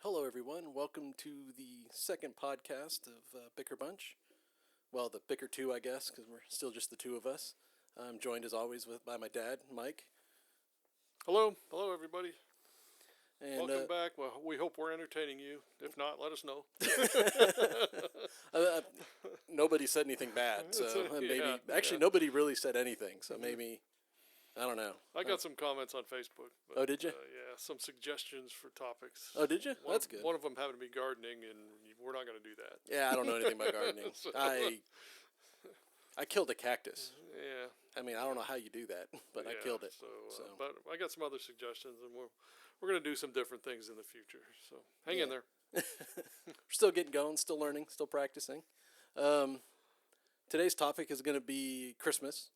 Hello, everyone. Welcome to the second podcast of Bicker Bunch. Well, the Bicker 2, I guess, because we're still just the two of us. I'm joined, as always, by my dad, Mike. Hello, everybody. And Welcome back. Well, we hope we're entertaining you. If not, let us know. Nobody said anything bad, so maybe. Actually, nobody really said anything, so maybe. I don't know. I got some comments on Facebook. But, Oh, did you? Yeah, some suggestions for topics. Oh, did you? That's good. One of them happened to be gardening, and we're not going to do that. Yeah, I don't know anything about gardening. So- I killed a cactus. Yeah. I mean, I don't know how you do that, but I killed it. So. But I got some other suggestions, and we're going to do some different things in the future. So hang in there. We're still getting going, still learning, still practicing. Today's topic is going to be Christmas,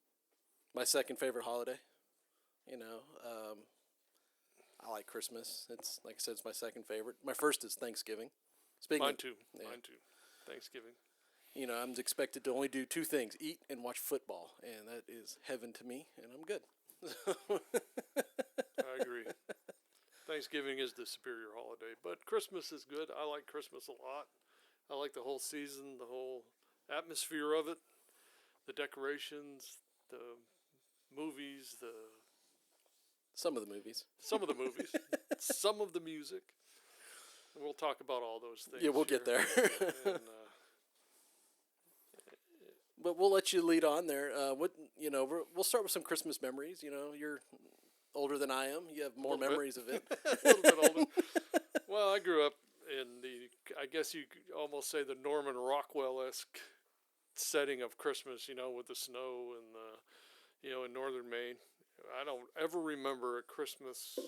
my second favorite holiday. You know, I like Christmas. It's, like I said, it's my second favorite. My first is Thanksgiving. Mine too. Mine too. Thanksgiving. You know, I'm expected to only do two things, eat and watch football, and that is heaven to me, and I'm good. I agree. Thanksgiving is the superior holiday, but Christmas is good. I like Christmas a lot. I like the whole season, the whole atmosphere of it, the decorations, the movies, Some of the movies. some of the movies, some of the music. We'll talk about all those things. Yeah, we'll get there. And, But we'll let you lead on there. We'll start with some Christmas memories. You know, you're older than I am. You have more memories of it. a little bit older. Well, I grew up in I guess you could almost say the Norman Rockwell-esque setting of Christmas, with the snow and, in northern Maine. I don't ever remember a Christmas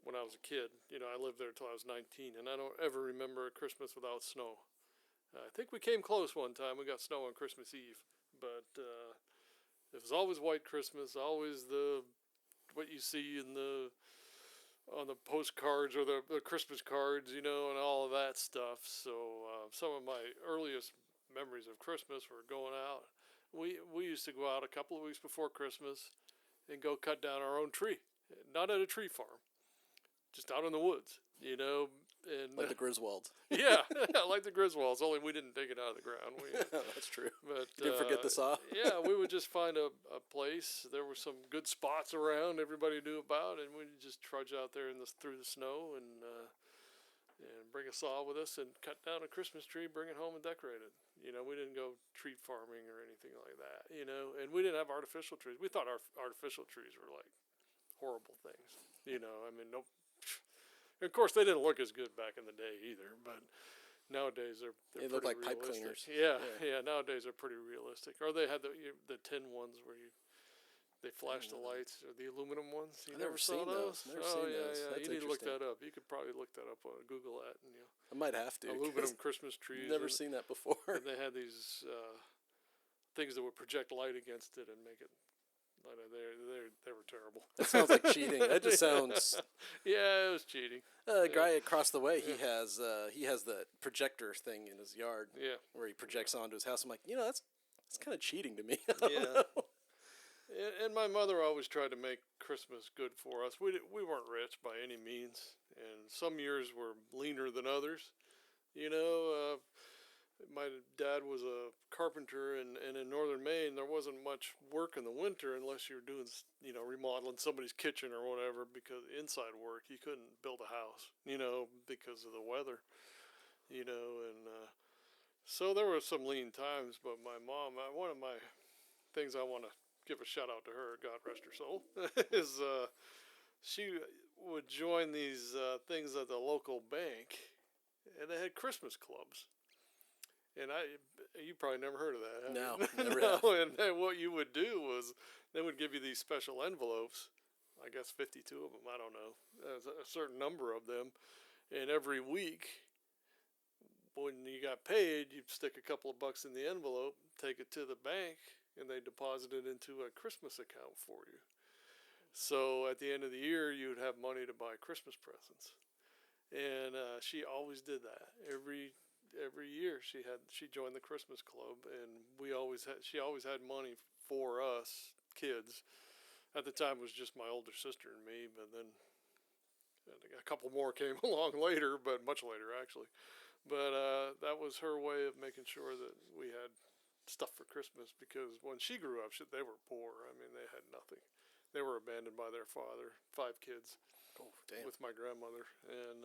when I was a kid. I lived there until I was 19, and I don't ever remember a Christmas without snow. I think we came close one time. We got snow on Christmas Eve, but it was always white Christmas, always what you see on the postcards or the Christmas cards, and all of that stuff. So some of my earliest memories of Christmas were going out. We used to go out a couple of weeks before Christmas and go cut down our own tree, not at a tree farm, just out in the woods, and Like the Griswolds. yeah, like the Griswolds. Only we didn't take it out of the ground. That's true. But You didn't forget the saw. Yeah, we would just find a place. There were some good spots around everybody knew about, and we'd just trudge out there through the snow and bring a saw with us and cut down a Christmas tree, bring it home and decorate it. We didn't go tree farming or anything like that. And we didn't have artificial trees. We thought our artificial trees were like horrible things. I mean, no. Of course, they didn't look as good back in the day either, but nowadays they're They look like pipe realistic. cleaners. Yeah. Nowadays they're pretty realistic. Or they had the tin ones where they flash the lights, or the aluminum ones. You I've never saw those? Never seen those. Yeah. That's You need to look interesting. that up. You could probably look that up on Google that. And, I might have to. aluminum Christmas trees. Never seen that before. And they had these things that would project light against it and make it. They were terrible. That sounds like cheating. That just sounds. Yeah, it was cheating. The guy across the way, he has the projector thing in his yard. Yeah. Where he projects onto his house. I'm like, that's kind of cheating to me. Yeah. And my mother always tried to make Christmas good for us. We weren't rich by any means, and some years were leaner than others. My dad was a carpenter, and in northern Maine, there wasn't much work in the winter unless you were doing, remodeling somebody's kitchen or whatever, because inside work, you couldn't build a house, because of the weather, and so there were some lean times, but my mom, one of my things I want to give a shout out to her, God rest her soul, is she would join these things at the local bank, and they had Christmas clubs. And you probably never heard of that, have No, you? never No, have. and then what you would do was they would give you these special envelopes, I guess 52 of them, I don't know, a certain number of them, and every week when you got paid, you'd stick a couple of bucks in the envelope, take it to the bank, and they deposit it into a Christmas account for you. So at the end of the year, you would have money to buy Christmas presents. And she always did that. Every year she joined the Christmas club, and she always had money for us kids. At the time it was just my older sister and me, but then a couple more came along later, but much later actually. But that was her way of making sure that we had stuff for Christmas, because when she grew up, they were poor. I mean, they had nothing. They were abandoned by their father, 5 kids, Oh, damn. with my grandmother, and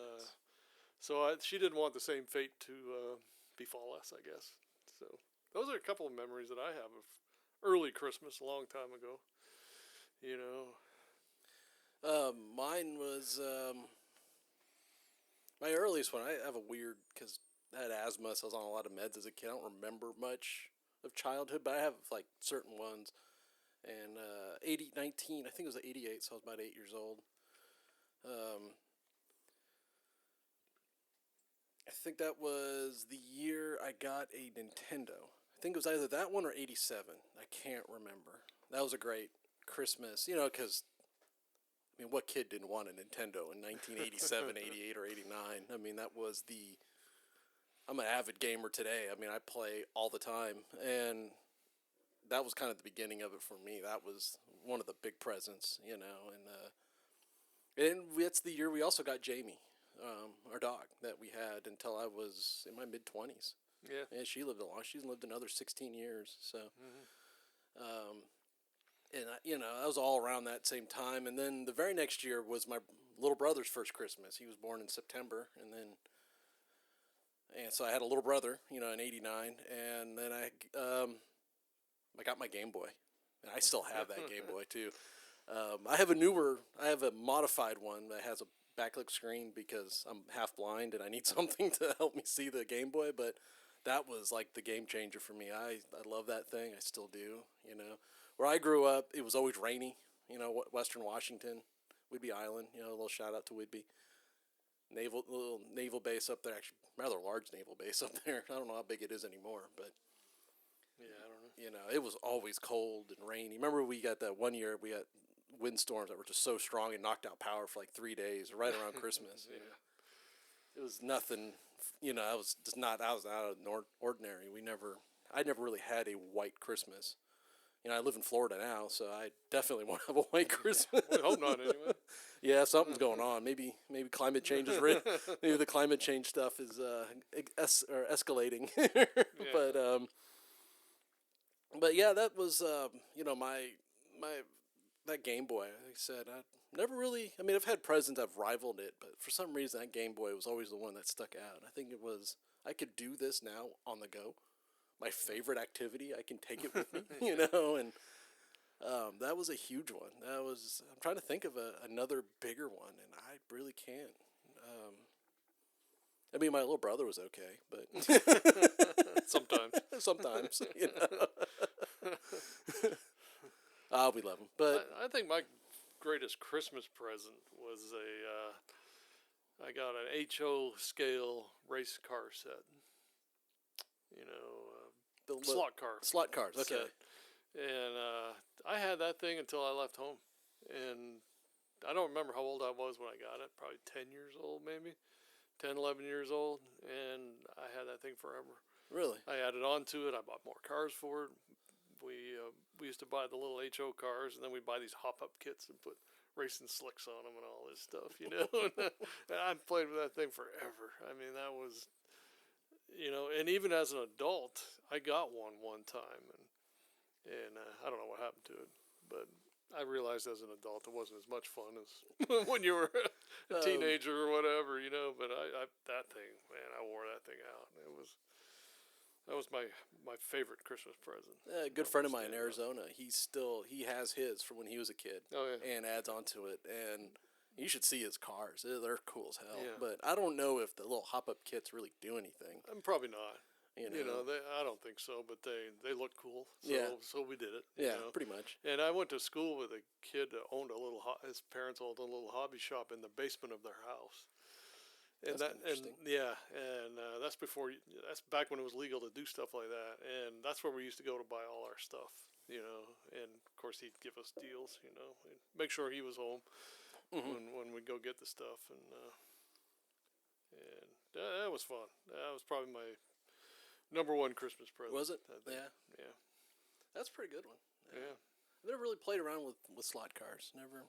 so she didn't want the same fate to befall us, I guess. So those are a couple of memories that I have of early Christmas, a long time ago. You know, Mine was my earliest one. I have a weird, because I had asthma, so I was on a lot of meds as a kid. I don't remember much of childhood, but I have like certain ones. And 19, I think it was 88, so I was about 8 years old. I think that was the year I got a Nintendo. I think it was either that one or 87. I can't remember. That was a great Christmas, because, I mean, what kid didn't want a Nintendo in 1987, 88, or 89? I mean, that was I'm an avid gamer today. I mean, I play all the time, and that was kind of the beginning of it for me. That was one of the big presents, and that's the year we also got Jamie, our dog, that we had until I was in my mid-20s. yeah. And she lived a long. She's lived another 16 years. So, and that was all around that same time. And then the very next year was my little brother's first Christmas. He was born in September, and so I had a little brother, in '89, and then I got my Game Boy, and I still have that Game Boy too. I have a modified one that has a backlit screen because I'm half blind and I need something to help me see the Game Boy. But that was like the game changer for me. I love that thing. I still do. Where I grew up, it was always rainy. Western Washington, Whidbey Island. A little shout out to Whidbey. Little naval base up there. Actually, rather large naval base up there. I don't know how big it is anymore, but Yeah, I don't know. it was always cold and rainy. Remember, we got that one year we got windstorms that were just so strong and knocked out power for like 3 days, right around Christmas. Yeah. It was nothing. I was just not. I was out of the ordinary. I never really had a white Christmas. I live in Florida now, so I definitely won't have a white Christmas. We hope not, anyway. Yeah, something's going on. Maybe climate change is real. Maybe the climate change stuff is escalating. But yeah, that was my that Game Boy. Like I said, I never really. I mean, I've had presents I've rivaled it, but for some reason that Game Boy was always the one that stuck out. I think it was I could do this now on the go. My favorite activity. I can take it with me, and that was a huge one. I'm trying to think of another bigger one, and I really can't. I mean, my little brother was okay, but sometimes, we love him. But I think my greatest Christmas present was I got an HO scale race car set. Slot car. Slot cars, okay. Set. And I had that thing until I left home. And I don't remember how old I was when I got it. Probably 10 years old, maybe. 10, 11 years old. And I had that thing forever. Really? I added on to it. I bought more cars for it. We used to buy the little HO cars, and then we'd buy these hop-up kits and put racing slicks on them and all this stuff, And I played with that thing forever. I mean, that was, and even as an adult, I got one time, and I don't know what happened to it, but I realized as an adult it wasn't as much fun as when you were a teenager or whatever, But that thing, man, I wore that thing out. That was my favorite Christmas present. A good friend of mine in Arizona, he has his from when he was a kid. Oh, yeah. And adds on to it, and you should see his cars. They're cool as hell. Yeah. But I don't know if the little hop-up kits really do anything. Probably not. I don't think so, but they look cool. So we did it. Pretty much. And I went to school with a kid that owned his parents owned a little hobby shop in the basement of their house. And that's interesting. That's back when it was legal to do stuff like that. And that's where we used to go to buy all our stuff, And of course he'd give us deals, and make sure he was home when we'd go get the stuff. And that was fun. That was probably my number one Christmas present. Was it? Yeah. That's a pretty good one. Yeah. I've never really played around with slot cars. Never.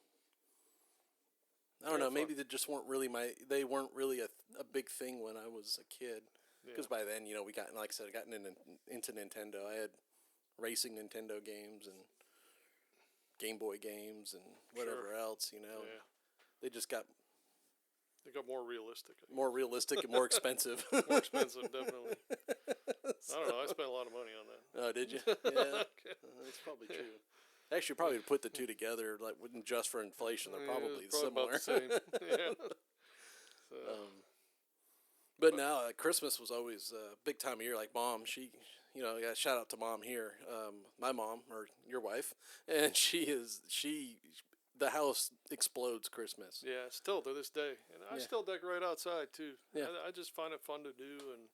I don't know. fun. Maybe they just weren't really they weren't really a big thing when I was a kid. Because by then, we got, like I said, I gotten into Nintendo. I had racing Nintendo games and Game Boy games and whatever else, Yeah. They just got They got more realistic. more realistic and more expensive. More expensive, definitely. I don't know. I spent a lot of money on that. Oh, did you? Yeah, that's probably true. Actually, probably put the two together, like wouldn't just for inflation, they're probably About similar. the same. Yeah. So, But now Christmas was always a big time of year. Like Mom, she, yeah, shout out to Mom here, my mom or your wife, and the house explodes Christmas. yeah, still to this day, and I still decorate outside too. Yeah. I just find it fun to do, and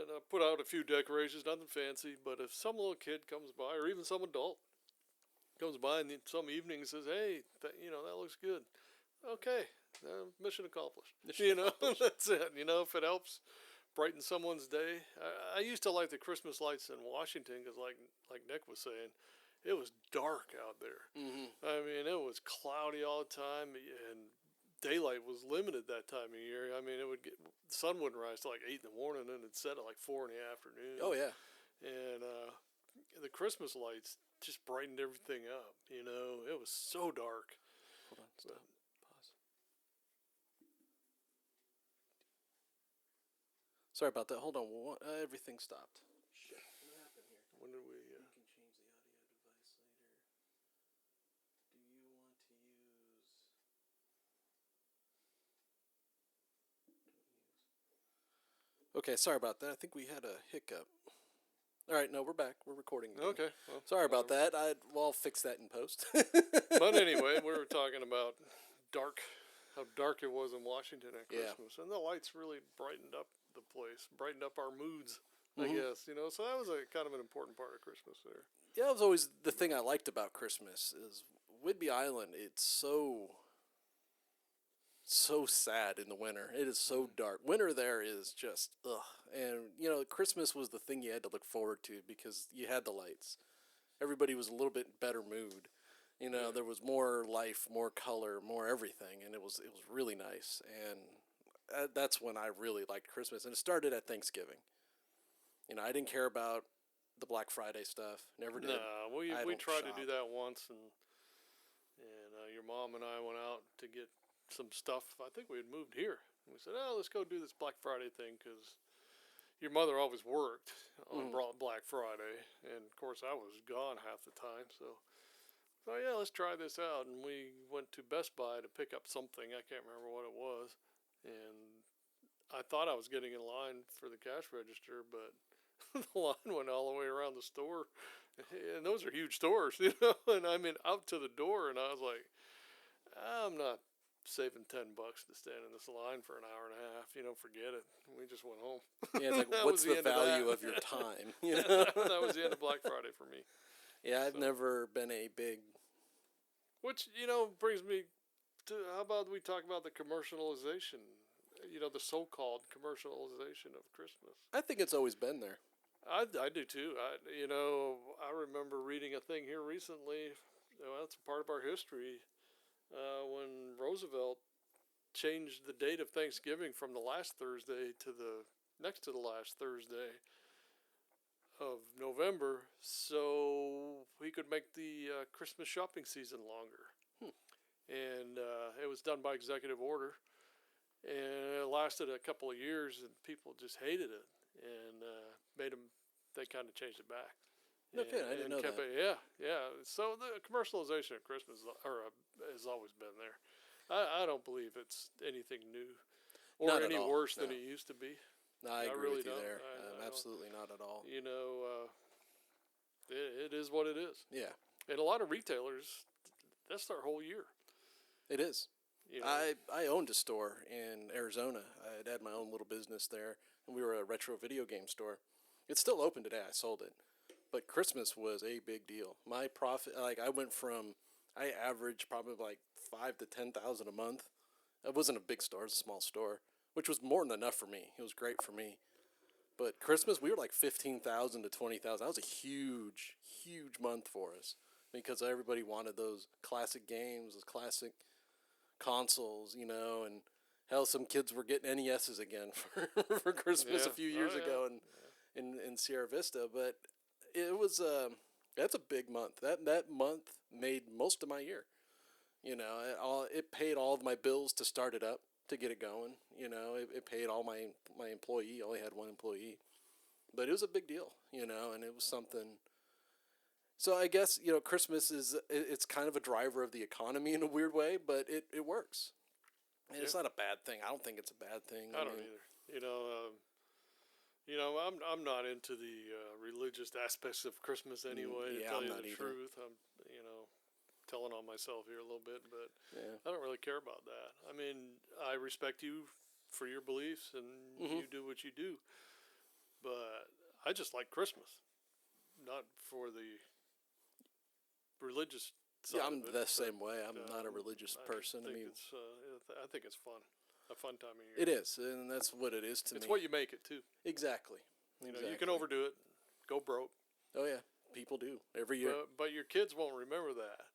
I put out a few decorations, nothing fancy. But if some little kid comes by, or even some adult comes by, and some evening says, "Hey, that looks good," okay, mission accomplished. That's it. If it helps brighten someone's day. I used to like the Christmas lights in Washington because, like Nick was saying, it was dark out there. Mm-hmm. I mean, it was cloudy all the time, and daylight was limited that time of year. I mean, the sun wouldn't rise till like 8 in the morning, and it'd set at like 4 in the afternoon. Oh yeah. And the Christmas lights just brightened everything up. It was so dark. Hold on, stop. Pause. Sorry about that. Hold on. Everything stopped. Shit. What happened here? When did we? You can change the audio device later. Do you want to use? Okay, sorry about that. I think we had a hiccup. All right, no, we're back. We're recording again. Okay. Well, Sorry about that. I'll fix that in post. But anyway, we were talking about how dark it was in Washington at Christmas, and the lights really brightened up the place, brightened up our moods, I guess. So that was a kind of an important part of Christmas there. Yeah, that was always the thing I liked about Christmas is Whidbey Island. It's so sad in the winter. It is so dark. Winter there is just ugh. And Christmas was the thing you had to look forward to because you had the lights. Everybody was a little bit better mood. There was more life, more color, more everything, and it was really nice. And that's when I really liked Christmas. And it started at Thanksgiving. I didn't care about the Black Friday stuff. Never did. No, we tried to do that once, and your mom and I went out to get some stuff. I think we had moved here. And we said, let's go do this Black Friday thing because your mother always worked on Black Friday, and of course I was gone half the time. So yeah, let's try this out. And we went to Best Buy to pick up something. I can't remember what it was, and I thought I was getting in line for the cash register, but the line went all the way around the store, and those are huge stores, and I mean out to the door, and I was like, I'm not saving $10 to stand in this line for an hour and a half. Forget it. We just went home. Yeah, it's like what's the value of your time? That was the end of Black Friday for me. Yeah, I've never been a big. Which brings me to how about we talk about the commercialization? The so-called commercialization of Christmas. I think it's always been there. I do too. I remember reading a thing here recently. That's a part of our history. When Roosevelt changed the date of Thanksgiving from the last Thursday to the next to the last Thursday of November, so he could make the Christmas shopping season longer. And it was done by executive order, and it lasted a couple of years, and people just hated it, and they kind of changed it back. No kidding, I didn't know that. Yeah. So the commercialization of Christmas has always been there. I don't believe it's anything new or Not any at all, worse no. than it used to be. No, I agree really with you don't. there. I Absolutely not at all. It is what it is. Yeah, And a lot of retailers, that's their whole year. it is. You know? I owned a store in Arizona. I had my own little business there, and we were a retro video game store. It's still open today. I sold it. But Christmas was a big deal. My profit, I averaged probably like 5,000 to 10,000 a month. It wasn't a big store; it was a small store, which was more than enough for me. It was great for me. But Christmas, we were like 15,000 to 20,000. That was a huge, huge month for us because everybody wanted those classic games, those classic consoles, you know, and hell, some kids were getting NESs again for Christmas Yeah. a few years Oh, yeah. ago in Sierra Vista. But it was that's a big month. That month made most of my year. You know, it paid all of my bills to start it up, to get it going. You know, it paid all my employee. I only had one employee, but it was a big deal. You know, and it was something. So I guess, you know, Christmas it's kind of a driver of the economy in a weird way, but it works. And it's Yeah. not a bad thing. I don't think it's a bad thing. I don't either. I'm not into the religious aspects of Christmas anyway. To yeah, tell I'm you not the either. truth, I'm telling on myself here a little bit, but Yeah. I don't really care about that. I mean, I respect you for your beliefs, and you do what you do, but I just like Christmas, not for the religious side. Yeah, I'm of it, the but, same way. I'm not a religious person. I mean, I think it's fun, a fun time of year. it is, and that's what it is to me. It's what you make it too. Exactly. You know, you can overdo it, go broke. Oh yeah, people do every year. But your kids won't remember that.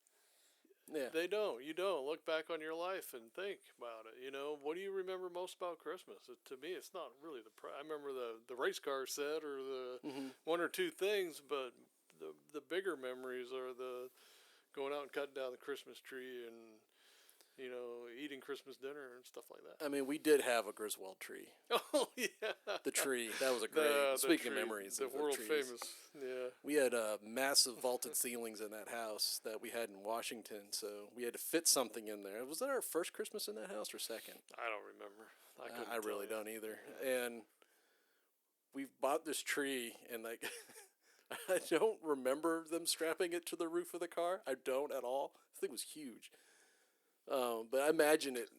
Yeah. They don't. You don't. Look back on your life and think about it. You know, what do you remember most about Christmas? To me, it's not really I remember the race car set or the one or two things, but the bigger memories are the going out and cutting down the Christmas tree and, you know, eating Christmas dinner and stuff like that. I mean, we did have a Griswold tree. Oh, yeah. The tree. That was a great. Speaking of tree, memories, the of world trees. famous. Yeah. We had massive vaulted ceilings in that house that we had in Washington, so we had to fit something in there. Was that our first Christmas in that house or second? I don't remember. I really don't either. And we bought this tree, and like, I don't remember them strapping it to the roof of the car. I don't at all. This thing was huge. But I imagine it.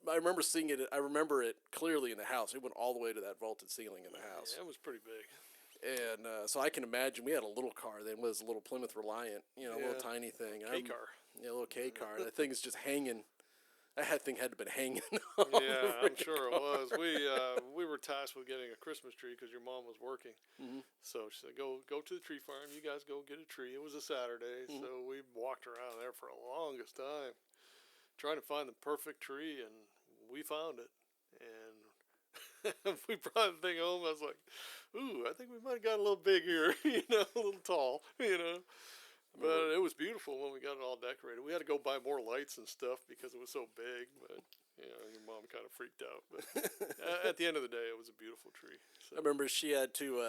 I remember seeing it. I remember it clearly in the house. It went all the way to that vaulted ceiling in the house. Yeah, it was pretty big. And so I can imagine we had a little car then. It was a little Plymouth Reliant, you know, a little tiny thing. K car. Yeah, a little K car. That thing is just hanging. That thing had to have been hanging. Yeah, I'm sure it was. We were tasked with getting a Christmas tree because your mom was working. So she said, go to the tree farm. You guys go get a tree. It was a Saturday, so we walked around there for the longest time trying to find the perfect tree, and we found it. And we brought the thing home. I was like, ooh, I think we might have got a little big here, you know, a little tall, you know. But it was beautiful when we got it all decorated. We had to go buy more lights and stuff because it was so big. But, you know, your mom kind of freaked out. But at the end of the day, it was a beautiful tree. So. I remember she had to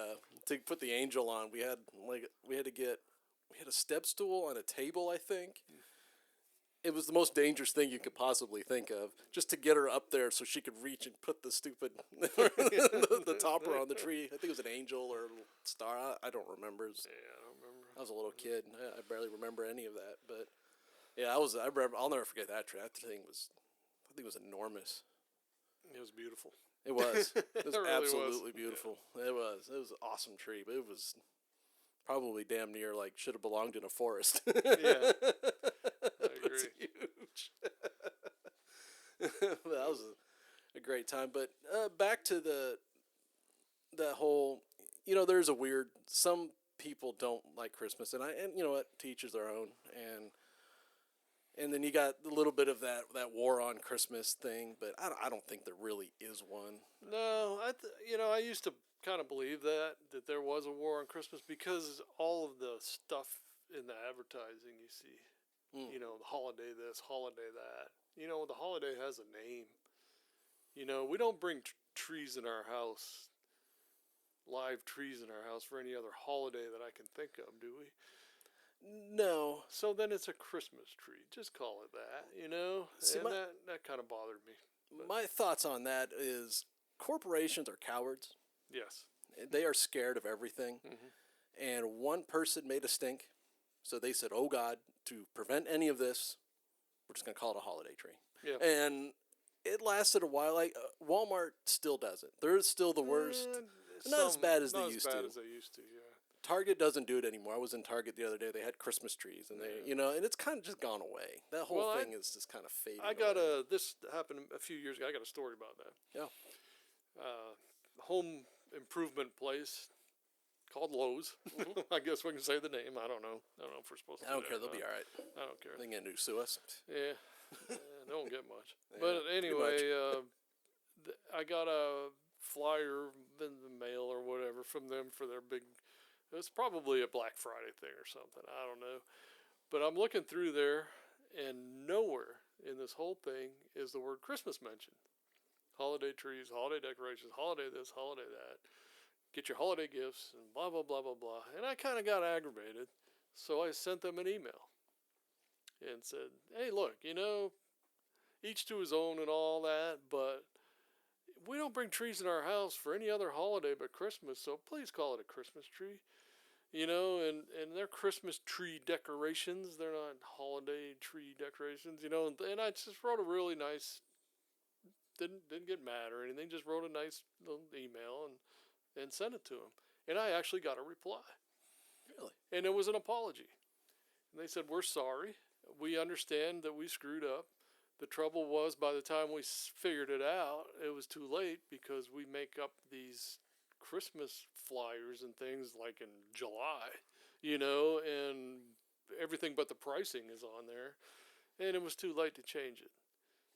put the angel on. We had a step stool on a table, I think. It was the most dangerous thing you could possibly think of, just to get her up there so she could reach and put the stupid the topper on the tree. I think it was an angel or a little star. I don't remember. Yeah, I don't remember. I was a little kid. I barely remember any of that. But yeah, I remember. I'll never forget that tree. That thing was, I think it was enormous. It was beautiful. It was. It was It really absolutely was. beautiful. Yeah. It was. It was an awesome tree, but it was probably damn near like should have belonged in a forest. Yeah. I agree. It's huge. That was a great time. But back to that whole, you know, there's a weird. Some people don't like Christmas, and you know what, to each is their own, and then you got a little bit of that war on Christmas thing. But I don't think there really is one. No, I used to kind of believe that there was a war on Christmas because all of the stuff in the advertising you see. You know, the holiday this, holiday that. You know, the holiday has a name. You know, we don't bring trees in our house, live trees in our house for any other holiday that I can think of, do we? No. So then it's a Christmas tree. Just call it that, you know? See, and that kind of bothered me. But my thoughts on that is corporations are cowards. yes. They are scared of everything. And one person made a stink. So they said, oh, God, to prevent any of this, we're just going to call it a holiday tree. Yeah. And it lasted a while. Like Walmart still does it. They're still the worst. Not as bad as they used to. Not as bad as they used to, yeah. Target doesn't do it anymore. I was in Target the other day. They had Christmas trees, and and it's kind of just gone away. That whole thing is just kind of fading. This happened a few years ago. I got a story about that. Yeah. Home improvement place called Lowe's. I guess we can say the name. I don't know if we're supposed to. I don't care. They'll be all right. I don't care. They're going to sue us. Yeah. they don't get much. Yeah, But pretty anyway, much. I got a flyer in the mail or whatever from them for their big. It's probably a Black Friday thing or something. I don't know. But I'm looking through there, and nowhere in this whole thing is the word Christmas mentioned. Holiday trees, holiday decorations, holiday this, holiday that. Get your holiday gifts, and blah, blah, blah, blah, blah. And I kind of got aggravated. So I sent them an email and said, hey, look, each to his own and all that, but we don't bring trees in our house for any other holiday but Christmas, so please call it a Christmas tree. And they're Christmas tree decorations. They're not holiday tree decorations, and I just wrote a really nice, didn't get mad or anything, just wrote a nice little email and sent it to them. And I actually got a reply. Really? And it was an apology. And they said, we're sorry. We understand that we screwed up. The trouble was, by the time we figured it out, it was too late because we make up these Christmas flyers and things like in July, and everything but the pricing is on there. And it was too late to change it.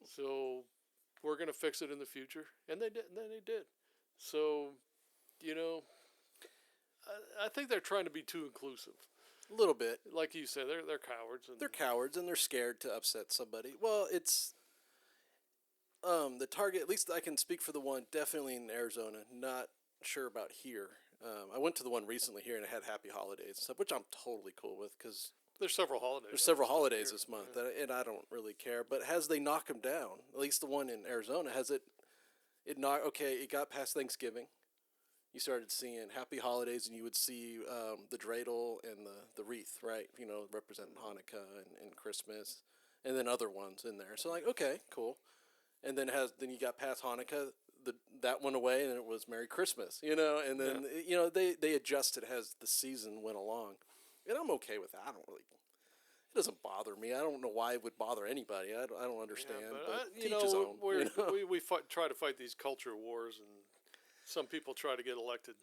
So we're going to fix it in the future. And they did. And then they did. So, I think they're trying to be too inclusive. A little bit. Like you said, they're cowards. They're cowards and they're scared to upset somebody. Well, it's the target. At least I can speak for the one definitely in Arizona. Not sure about here. I went to the one recently here and it had Happy Holidays and stuff, which I'm totally cool with because there's several holidays. There's several holidays this month, and I don't really care. But as they knock them down, at least the one in Arizona has it. It got past Thanksgiving. You started seeing Happy Holidays, and you would see the dreidel and the wreath, right? Representing Hanukkah and Christmas, and then other ones in there. So okay, cool. And then you got past Hanukkah, that went away, and it was Merry Christmas, And then they adjusted as the season went along, and I'm okay with that. It doesn't bother me. I don't know why it would bother anybody. I don't understand. Yeah, but to each his own. We try to fight these culture wars, and some people try to get elected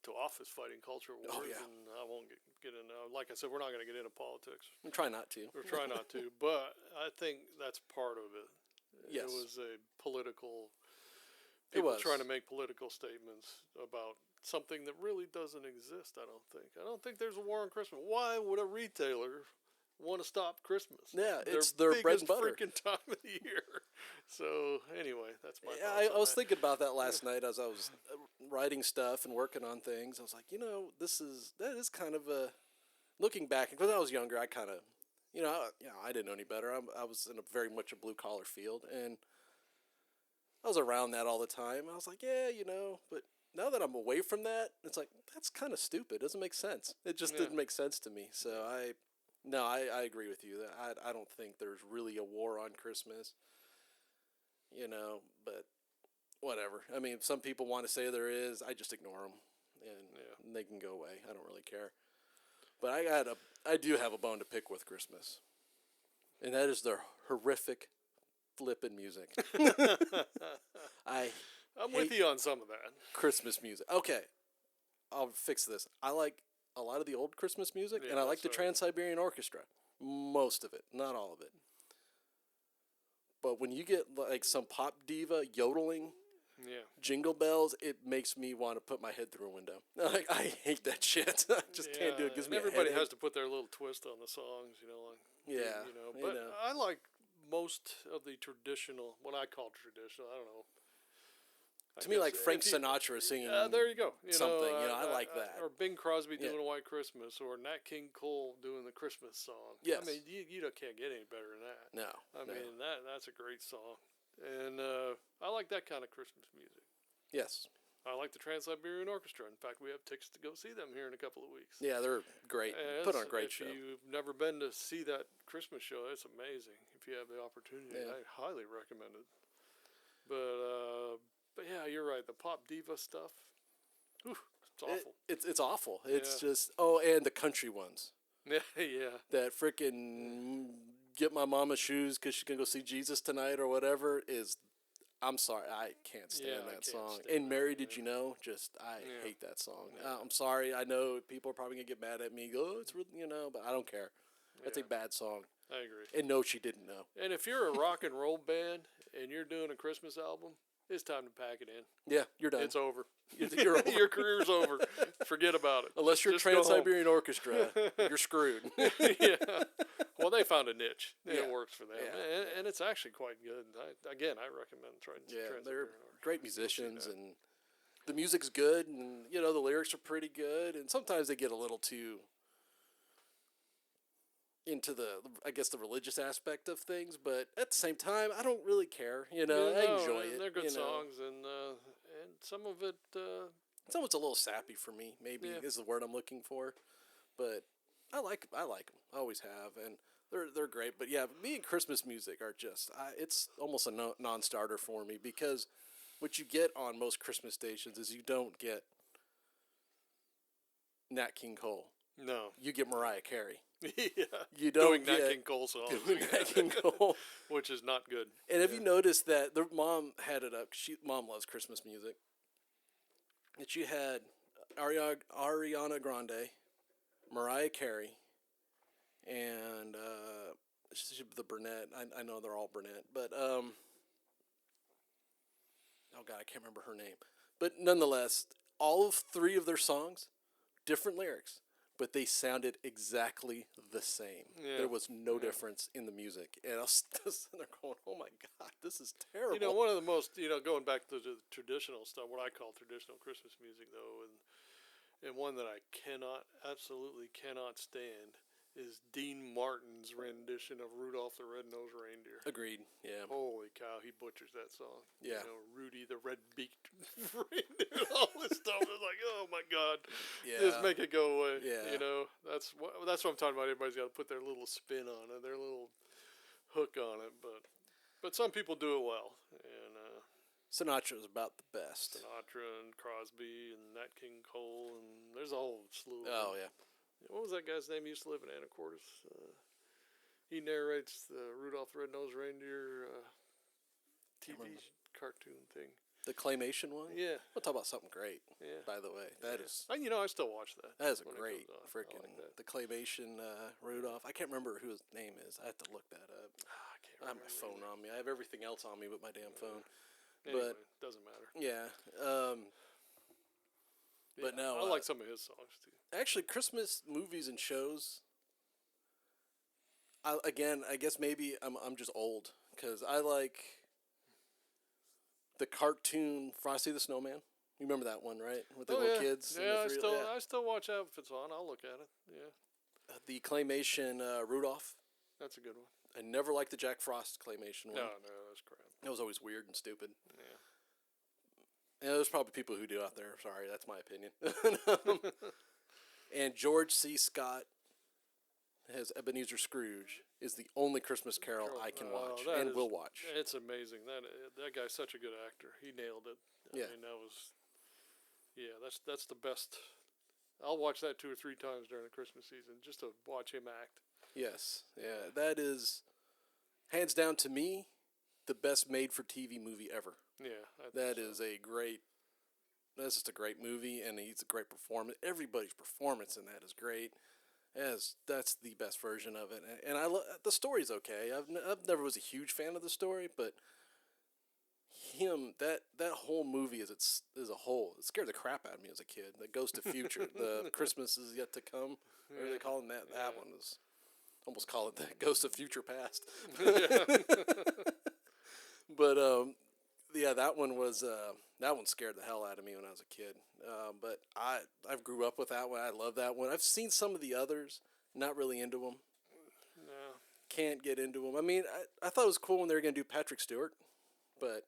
to office fighting culture wars. Oh, yeah. And I won't get into. Like I said, we're not going to get into politics. We try not to. We're trying not to, but I think that's part of it. Yes. It was a political. It People was trying to make political statements about something that really doesn't exist. I don't think there's a war on Christmas. Why would a retailer want to stop Christmas? Yeah, it's their bread and butter. Freaking time of the year. So anyway, that's my. Yeah, I was thinking about that last night as I was writing stuff and working on things. I was like, that is kind of a looking back because I was younger. I kind of, I didn't know any better. I was in a very much a blue collar field, and I was around that all the time. I was like, yeah, but now that I'm away from that, it's like that's kind of stupid. It doesn't make sense. It just didn't make sense to me. So I agree with you that I don't think there's really a war on Christmas. But whatever. I mean, some people want to say there is. I just ignore them, and they can go away. I don't really care. But I do have a bone to pick with Christmas, and that is their horrific flippin' music. I'm with you on some of that. Christmas music. Okay, I'll fix this. I like a lot of the old Christmas music, and I like the Trans-Siberian Orchestra. Most of it, not all of it. But when you get like some pop diva yodeling, jingle bells, it makes me want to put my head through a window. I hate that shit. I just can't do it. It gives me everybody has to put their little twist on the songs, But I like most of the traditional, what I call traditional. I don't know. To me, like Frank Sinatra singing. There you go. Something. I like that. Or Bing Crosby doing a White Christmas, or Nat King Cole doing the Christmas song. Yes. I mean, you can't get any better than that. No. I mean, that's a great song, and I like that kind of Christmas music. Yes. I like the Trans-Siberian Orchestra. In fact, we have tickets to go see them here in a couple of weeks. Yeah, they're great. Put on a great show. If you've never been to see that Christmas show, it's amazing. If you have the opportunity, I highly recommend it. But yeah, you're right. The pop diva stuff, it's awful. It's awful. It's just and the country ones. Yeah. That freaking get my mama shoes because she's gonna go see Jesus tonight or whatever is. I'm sorry, I can't stand that song. And Mary, did you know? I hate that song. I'm sorry. I know people are probably gonna get mad at me. Go, it's really, but I don't care. That's a bad song. I agree. And no, she didn't know. And if you're a rock and roll band and you're doing a Christmas album, it's time to pack it in. Yeah, you're done. It's over. You're over. Your career's over. Forget about it. Unless you're Just Trans-Siberian Orchestra, you're screwed. Yeah. Well, they found a niche. And Yeah. It works for them. Yeah. And it's actually quite good. I recommend trying Yeah, Trans-Siberian they're Orchestra. great musicians, and the music's good, and the lyrics are pretty good, and sometimes they get a little too into the religious aspect of things, but at the same time, I don't really care. I enjoy it. They're good songs, and some of it. Someone's a little sappy for me. Maybe is the word I'm looking for, but I like them. I always have, and they're great. But yeah, me and Christmas music are just it's almost a non-starter for me, because what you get on most Christmas stations is you don't get Nat King Cole. No, you get Mariah Carey. Yeah, you don't doing Nat King Cole songs, Nat King Cole, which is not good. And have you noticed that their mom had it up? Mom loves Christmas music. That she had Ariana Grande, Mariah Carey, and the brunette. I know they're all brunette, but oh god, I can't remember her name. But nonetheless, all of three of their songs, different lyrics, but they sounded exactly the same. Yeah. There was no difference in the music. And I was sitting there going, oh my God, this is terrible. One of the most, going back to the traditional stuff, what I call traditional Christmas music, though, and one that I absolutely cannot stand, is Dean Martin's rendition of Rudolph the Red-Nosed Reindeer. Agreed, yeah. Holy cow, he butchers that song. Yeah. Rudy the Red-Beaked Reindeer, all this stuff. It's like, oh my God. Yeah. Just make it go away. Yeah. That's what I'm talking about. Everybody's got to put their little spin on it, their little hook on it. But some people do it well. And Sinatra's about the best. Sinatra and Crosby and Nat King Cole, and there's a whole slew of Oh, them. yeah. What was that guy's name? He used to live in Anacortes. He narrates the Rudolph the Red-Nosed Reindeer TV cartoon thing. The claymation one? Yeah. We'll talk about something great, Yeah. by the way. That is... I still watch that. That is a when it great comes on. freaking... I like that. The claymation Rudolph. I can't remember who his name is. I have to look that up. I can't I have remember my phone on me. I have everything else on me but my damn phone. Anyway, But... doesn't matter. Yeah. But no... I like some of his songs, too. Actually, Christmas movies and shows... I guess maybe I'm just old, because I like the cartoon Frosty the Snowman. You remember that one, right? With the little kids. And Yeah, the I still watch that if it's on. I'll look at it. Yeah, the claymation Rudolph. that's a good one. I never liked the Jack Frost claymation one. No, that's crap. It was always weird and stupid. Yeah. And there's probably people who do out there. Sorry, that's my opinion. And George C. Scott as Ebenezer Scrooge is the only Christmas Carol I can watch and will watch. It's amazing. That guy's such a good actor. He nailed it. Yeah. I mean, that's the best. I'll watch that 2 or 3 times during the Christmas season just to watch him act. Yes, yeah, that is hands down to me the best made-for-TV movie ever. Yeah, That's just a great movie, and he's a great performance. Everybody's performance in that is great. That's the best version of it, and the story's okay. I've never was a huge fan of the story, but that whole movie as a whole, it scared the crap out of me as a kid. The Ghost of Future, the Christmas is yet to come. What are they calling that? Yeah. That one is almost call it the Ghost of Future Past. But yeah, that one scared the hell out of me when I was a kid. But I grew up with that one. I love that one. I've seen some of the others. Not really into them. No. Can't get into them. I mean, I thought it was cool when they were going to do Patrick Stewart, but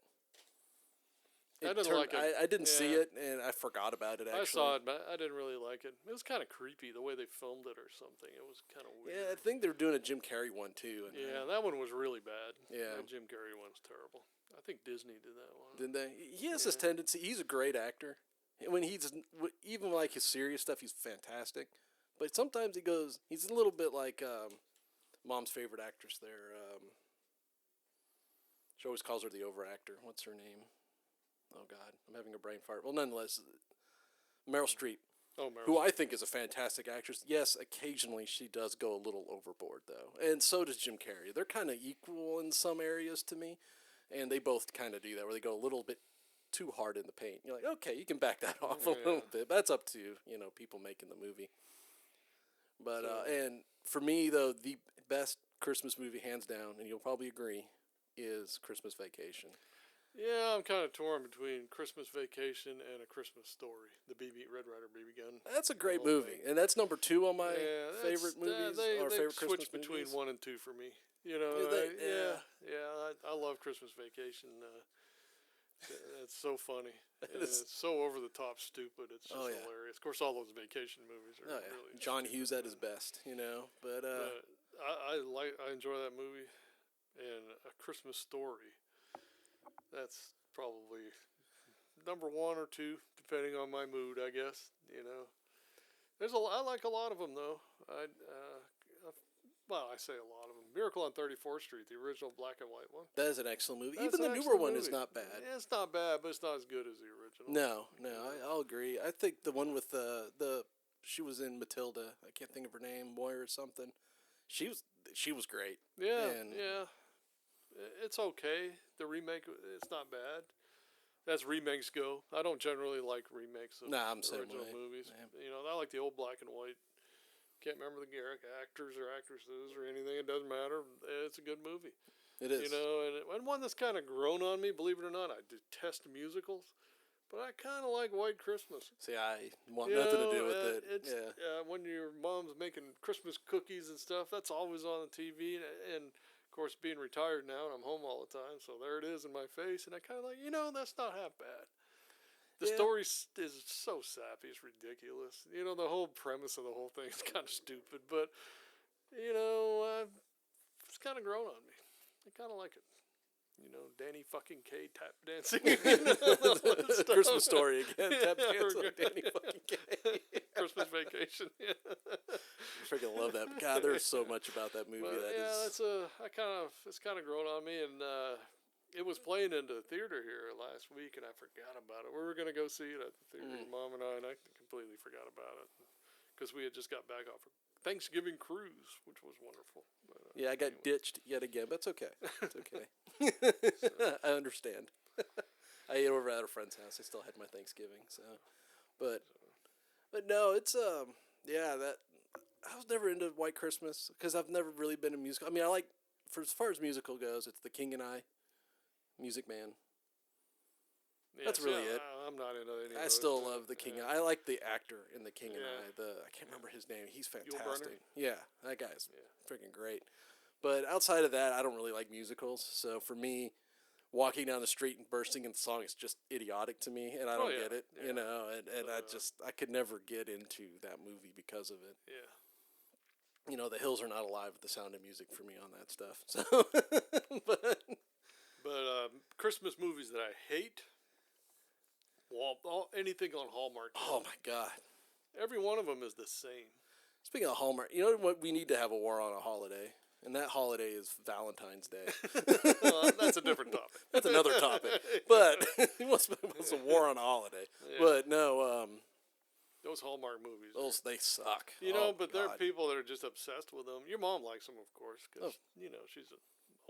I didn't see it, and I forgot about it, actually. I saw it, but I didn't really like it. It was kind of creepy, the way they filmed it or something. It was kind of weird. Yeah, I think they're doing a Jim Carrey one, too. And that one was really bad. Yeah. That Jim Carrey one's terrible. I think Disney did that one. Didn't they? He has this tendency. He's a great actor. When even like his serious stuff, he's fantastic. But sometimes he's a little bit like Mom's favorite actress there. She always calls her the over-actor. What's her name? Oh, God. I'm having a brain fart. Well, nonetheless, Meryl Streep. Oh, Meryl who I Streep. think is a fantastic actress. Yes, occasionally she does go a little overboard, though. And so does Jim Carrey. They're kind of equal in some areas to me. And they both kind of do that, where they go a little bit too hard in the paint. You're like, okay, you can back that off a little bit. But that's up to, people making the movie. But, and for me, though, the best Christmas movie, hands down, and you'll probably agree, is Christmas Vacation. Yeah, I'm kind of torn between Christmas Vacation and A Christmas Story, the Red Ryder BB gun. That's a great movie, and that's number 2 on my favorite movies, or they favorite Christmas switch between movies. 1 and 2 for me. You know, I love Christmas Vacation. It's so funny. It's so over the top stupid. It's just hilarious. Of course, all those vacation movies are really John stupid, Hughes at his best, But I enjoy that movie, and A Christmas Story. That's probably number 1 or 2, depending on my mood, I guess. I like a lot of them though. I say a lot of them. Miracle on 34th Street, the original black and white one. that is an excellent movie. That's Even the an newer excellent one movie. is not bad. Yeah, it's not bad, but it's not as good as the original. No, I'll agree. I think the one with the she was in Matilda. I can't think of her name, Moira or something. She was great. Yeah, And yeah. It's okay. The remake, it's not bad. As remakes go, I don't generally like remakes of I'm the same original way. movies. Yeah. I like the old black and white. Can't remember the actors or actresses or anything. It doesn't matter. It's a good movie. It is. And one that's kind of grown on me, believe it or not. I detest musicals, but I kind of like White Christmas. See, I want nothing to do with it. It's, when your mom's making Christmas cookies and stuff, that's always on the TV. And of course, being retired now, and I'm home all the time, so there it is in my face. And I kind of like, that's not half bad. The story is so sappy, it's ridiculous. The whole premise of the whole thing is kind of stupid, but, it's kind of grown on me. I kind of like it. Danny fucking K tap dancing. Christmas Story again. Tap dancing with Danny fucking K. Christmas Vacation. Yeah. I freaking love that. God, there's so much about that movie. It's kind of grown on me, and it was playing in the theater here last week, and I forgot about it. We were going to go see it at the theater, Mom and I completely forgot about it because we had just got back off a Thanksgiving cruise, which was wonderful. But, I got ditched yet again, but it's okay. It's okay. I understand. I ate over at a friend's house. I still had my Thanksgiving, but no, it's that I was never into White Christmas because I've never really been a musical. I mean, I like as far as musical goes, it's The King and I, Music Man. Yeah, That's really it. I'm not into any. I still love The King. I like the actor in The King and I can't remember his name. He's fantastic. Yeah, that guy's freaking great. But outside of that, I don't really like musicals. So for me, walking down the street and bursting into song is just idiotic to me, and I don't get it. Yeah. And I could never get into that movie because of it. Yeah. The hills are not alive with the sound of music for me on that stuff. So, but Christmas movies that I hate. Anything on Hallmark. Oh my God! Every one of them is the same. Speaking of Hallmark, you know what? We need to have a war on a holiday, and that holiday is Valentine's Day. Well, that's a different topic. That's another topic. But what's a war on a holiday? Yeah. But no, those Hallmark movies. They suck. But there are people that are just obsessed with them. Your mom likes them, of course, because she's a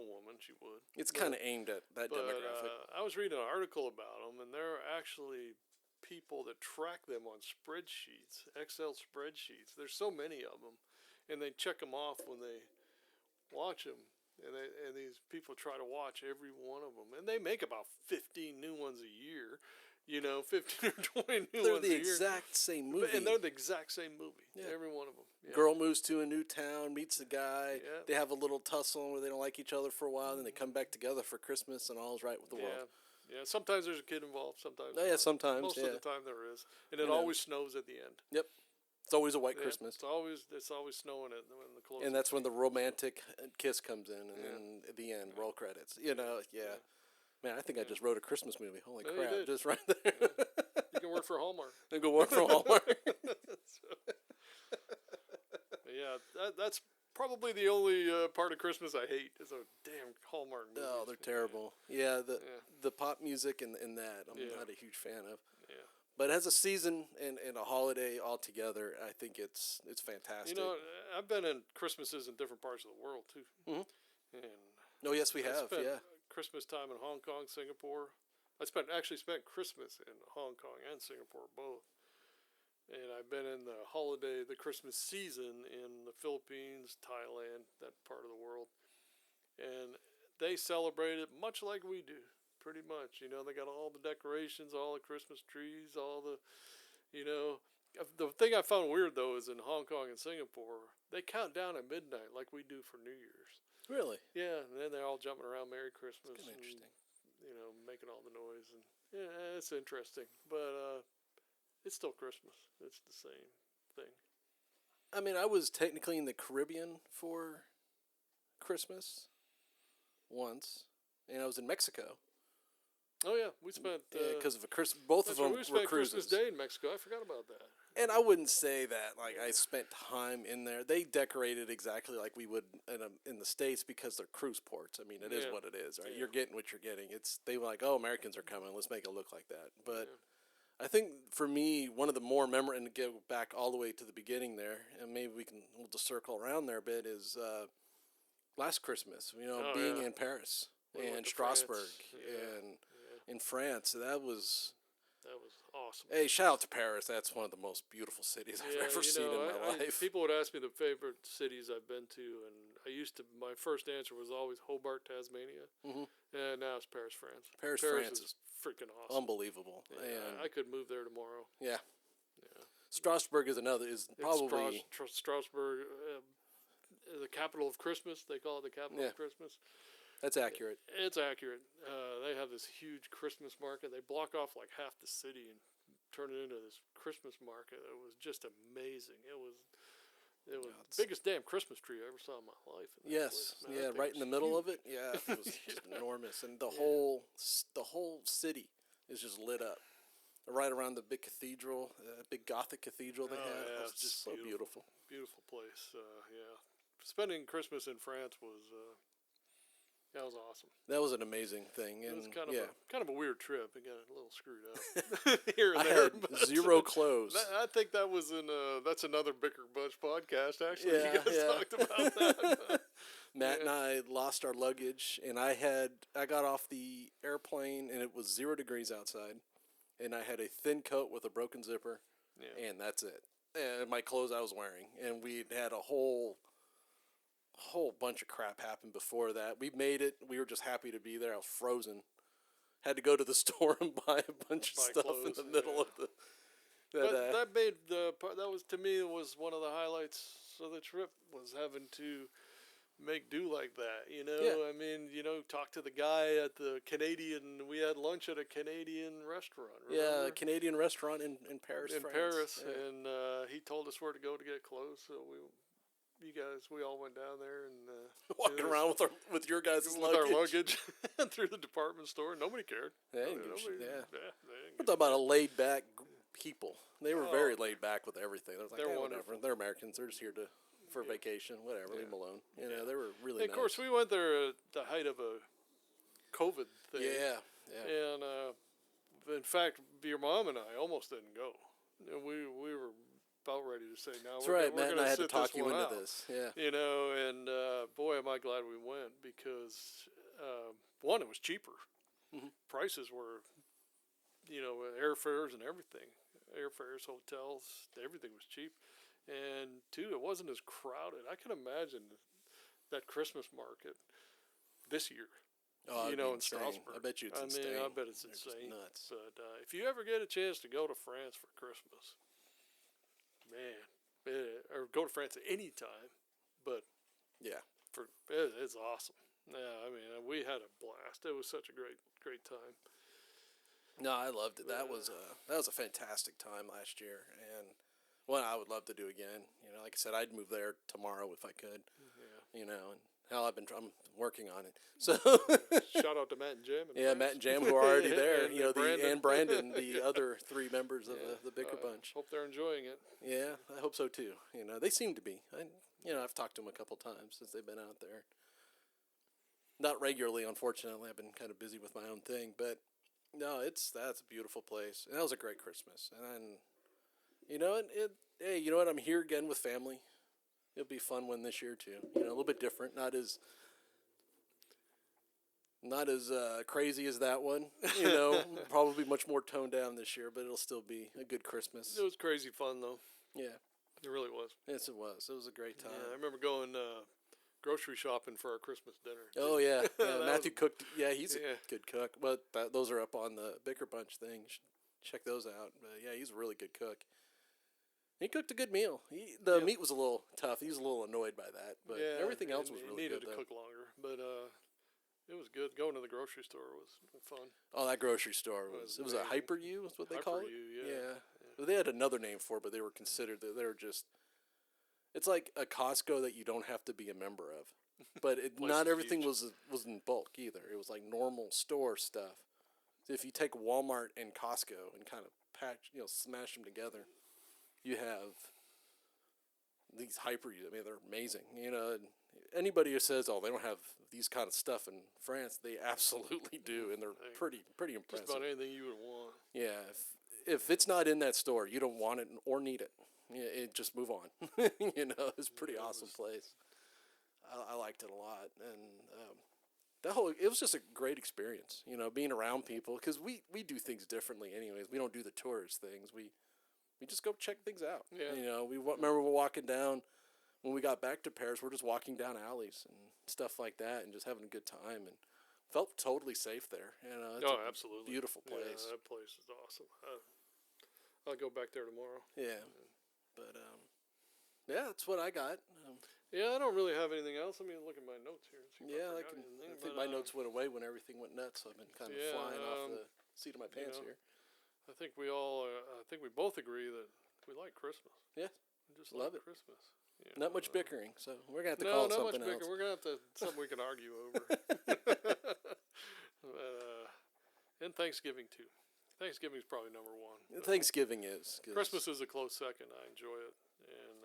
woman. She would. It's kind of aimed at that demographic. I was reading an article about them, and there are actually people that track them on spreadsheets, Excel spreadsheets. There's so many of them, and they check them off when they watch them. And these people try to watch every one of them, and they make about 15 new ones a year. 15 or 20 new they're ones a the year. exact same movie. And they're the exact same movie. Yeah. Every one of them. Yeah. Girl moves to a new town, meets a guy. Yeah. They have a little tussle where they don't like each other for a while, then they come back together for Christmas, and all's right with the world. Yeah. Sometimes there's a kid involved. Sometimes. Sometimes. Most of the time there is, and it always snows at the end. Yep. It's always a white Christmas. It's always snowing when the close. And that's when the romantic kiss comes in, and then at the end, roll credits. Man, I think I just wrote a Christmas movie. Holy crap! Just right there. You can work for Hallmark. And go work for Hallmark. That's probably the only part of Christmas I hate is a damn Hallmark movie. Oh, they're terrible. Yeah, the pop music and that I'm not a huge fan of. Yeah. But as a season and a holiday all together, I think it's fantastic. You know, I've been in Christmases in different parts of the world too, Mhm. and Oh yes, we I have. spent Yeah. Christmas time in Hong Kong, Singapore. I spent Christmas in Hong Kong and Singapore both, and I've been in the Christmas season in the Philippines, Thailand, that part of the world, and they celebrate it much like we do, pretty much. You know, they got all the decorations, all the Christmas trees, all the, you know. The thing I found weird though is in Hong Kong and Singapore, they count down at midnight like we do for New Year's. Really? Yeah, and then they're all jumping around Merry Christmas. Kind of And, interesting. you know, making all the noise, and yeah, it's interesting, but it's still Christmas. It's the same thing. I mean, I was technically in the Caribbean for Christmas once, and I was in Mexico Oh yeah, we spent because of a Chris. Both of that's right, them we were spent Christmas cruises. Day in Mexico. I forgot about that. And I wouldn't say that like I spent time in there. They decorated exactly like we would in the States because they're cruise ports. I mean, it is Yeah. what it is, right? Yeah. You're getting what you're getting. It's they were like, oh, Americans are coming. Let's make it look like that. But Yeah. I think for me, one of the more memorable, and to go back all the way to the beginning there, and maybe we'll just circle around there a bit, is last Christmas. You know, Oh, being yeah. in Paris We went and to Strasbourg France. Yeah. and Yeah. in France. That was. That was awesome. Hey, shout out to Paris. That's one of the most beautiful cities I've ever seen in my life. People would ask me the favorite cities I've been to, and my first answer was always Hobart, Tasmania, Mhm. and now it's Paris, France. Paris, Paris France is freaking awesome. Unbelievable. Yeah, And I could move there tomorrow. yeah, Yeah. Strasbourg is probably Strasbourg, the capital of Christmas. They call it the capital Yeah. of Christmas. that's accurate. It's accurate. They have this huge Christmas market. They block off like half the city and turn it into this Christmas market. It was just amazing. It was it's- the biggest damn Christmas tree I ever saw in my life. in that Yes, place. Man, yeah, that thing right in the was middle of huge. it. Yeah, it was just enormous, and the whole city is just lit up. Right around the big cathedral, big Gothic cathedral they Oh, had. yeah, It was it's just so beautiful. Beautiful place. Yeah, spending Christmas in France was that was awesome. That was an amazing thing, It was and kind of yeah, kind of a weird trip. It got a little screwed up here and I there. had but- zero clothes. I think that was in that's another Bicker Bunch podcast. Actually, Yeah, you guys yeah. talked about that. Matt and Yeah. I lost our luggage, and I got off the airplane, and it was 0 degrees outside, and I had a thin coat with a broken zipper, Yeah. and that's it. And my clothes I was wearing, and we had a whole bunch of crap happen before that. We made it. We were just happy to be there. I was frozen. Had to go to the store and buy a bunch of Buy stuff clothes, in the middle yeah. of the. But That, that made the part that was to me was one of the highlights of the trip was having to make do like that. You know, Yeah. I mean, talk to the guy at the Canadian. We had lunch at a Canadian restaurant. yeah, a remember? Canadian restaurant in Paris, in France. Paris, Yeah. and he told us where to go to get clothes. So we all went down there and Walking it was- around with your guys' with luggage. our luggage through the department store. Nobody cared. They didn't give a shit, Nobody- yeah. they We're didn't talking about a laid back people. They were very Oh. laid back with everything. They was like, They're whatever. wonderful. They're Americans. They're just here for vacation. Whatever. Leave Yeah. them alone. You know, Yeah. they were really And nice. of course, we went there at the height of a COVID thing. Yeah. Yeah. And in fact, your mom and I almost didn't go. And we were about ready to say, "No, That's we're, right, we're Matt. And going I to had to sit talk this you one into out." this. Yeah. And boy, am I glad we went because one, it was cheaper. Mhm. Prices were, airfares and everything, airfares, hotels, everything was cheap. And two, it wasn't as crowded. I can imagine that Christmas market this year. Oh, it'd be in insane. Strasbourg. I bet you it's I insane. mean, I bet it's They're just insane. nuts. But if you ever get a chance to go to France for Christmas, man, or go to France at any time, but Yeah. it's awesome. Yeah, I mean, we had a blast. It was such a great time. No, I loved it. That was a fantastic time last year, and one I would love to do again. You know, like I said, I'd move there tomorrow if I could. Yeah. You know, and hell, I'm working on it. So Shout out to Matt and Jim. yeah, Matt and Jam who are already there. And You know, Brandon. and Brandon, the other 3 members of the Bicker Bunch. Hope they're enjoying it. Yeah, I hope so too. You know, they seem to be. I've talked to them a couple times since they've been out there. Not regularly, unfortunately. I've been kind of busy with my own thing, but No, that's a beautiful place, and that was a great Christmas. And then, you know, hey, you know what? I'm here again with family. It'll be a fun one this year too. You know, a little bit different, not as crazy as that one. You know, probably much more toned down this year, but it'll still be a good Christmas. It was crazy fun though. Yeah, It really was. yes, it was. It was a great time. Yeah, I remember going grocery shopping for our Christmas dinner. Oh yeah, yeah. That Matthew was- cooked. Yeah, he's Yeah. a good cook. But those are up on the Bicker Bunch thing. You should check those out. But yeah, he's a really good cook. He cooked a good meal. The Yeah. meat was a little tough. He was a little annoyed by that, but Yeah, everything else was it really needed good. to Though. cook longer, but it was good. Going to the grocery store was fun. Oh, that grocery store Was it was a amazing. Hyper U, is what they call it. Hyper U, yeah. Well, they had another name for it, but they were considered that they were just. It's like a Costco that you don't have to be a member of, but Place not is everything huge. was in bulk either. It was like normal store stuff. So if you take Walmart and Costco and kind of smash them together, you have these Hyper U's. I mean, they're amazing. You know, and anybody who says, "Oh, they don't have these kind of stuff in France," they absolutely do, and they're pretty Just impressive. about anything you would want. Yeah, if it's not in that store, you don't want it or need it. Yeah, just move on. You know, it's a pretty awesome place. I liked it a lot, and it was just a great experience. You know, being around people because we do things differently. Anyways, we don't do the tourist things. We just go check things out. Yeah. You know, remember we're walking down when we got back to Paris. We're just walking down alleys and stuff like that, and just having a good time, and felt totally safe there. You know, it's a Absolutely. beautiful place. Yeah, that place is awesome. I'll go back there tomorrow. Yeah, but yeah, that's what I got. Yeah, I don't really have anything else. Let me look at my notes here. And see if Yeah, I I forgot can. anything, I think but, my notes went away when everything went nuts. So I've been kind of yeah, flying off the seat of my pants know, here. I think we all. I think we both agree that we like Christmas. Yeah, We just Love like it. Christmas. You not know, much bickering, so we're gonna have to No, call it not much something bigger. else. We're gonna have to something we can argue over. And Thanksgiving too. Thanksgiving's probably number one. but Thanksgiving is 'cause Christmas is a close second. I enjoy it, and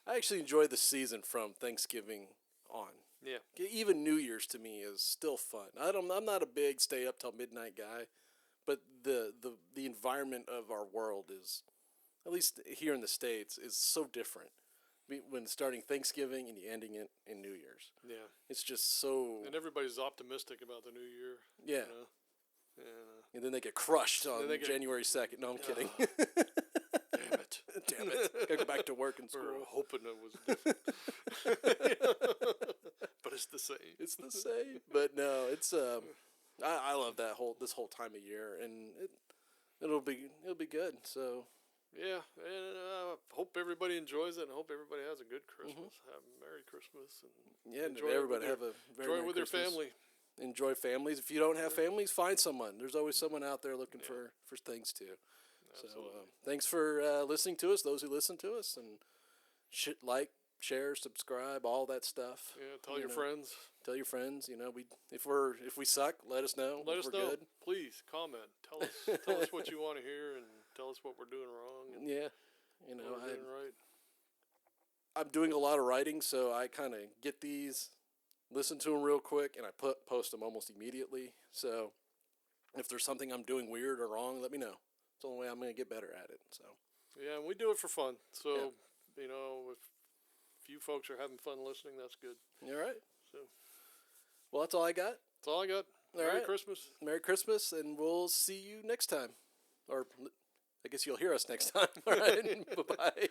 I actually enjoy the season from Thanksgiving on. yeah, Even New Year's to me is still fun. I'm not a big stay up till midnight guy, but the environment of our world is, at least here in the States, is so different. When starting Thanksgiving and you ending it in New Year's, yeah. it's just so And everybody's optimistic about the new year. yeah. You know? And then they get crushed on they get- January 2nd. No, I'm kidding. Damn it. Damn it! Gotta go back to work and We're school. hoping it was different. But it's the same. It's the same, but no, it's I love this whole time of year, and it'll be good. So Yeah, and I hope everybody enjoys it, and I hope everybody has a good Christmas. Have a Merry Christmas, and yeah, Enjoy it everybody with have a very enjoy Merry it with your Christmas. family. Enjoy families. If you don't have families, find someone. There's always someone out there looking for things too. Absolutely. So thanks for listening to us. Those who listen to us, and like, share, subscribe, all that stuff. Yeah, tell you your know. friends. Tell your friends. You know, if we suck, let us know. Let if us we're know. Good. Please comment. Tell us what you want to hear, and tell us what we're doing wrong. And Yeah, you know, what we're doing right. I'm doing a lot of writing, so I kind of get these, listen to them real quick, and I post them almost immediately. So if there's something I'm doing weird or wrong, let me know. It's the only way I'm going to get better at it. So Yeah, and we do it for fun. So you know, if you folks are having fun listening, that's good. all right. So Well, that's all I got. that's all I got. All Merry right. Christmas. Merry Christmas, and we'll see you next time. Or I guess you'll hear us next time. All right. Bye-bye.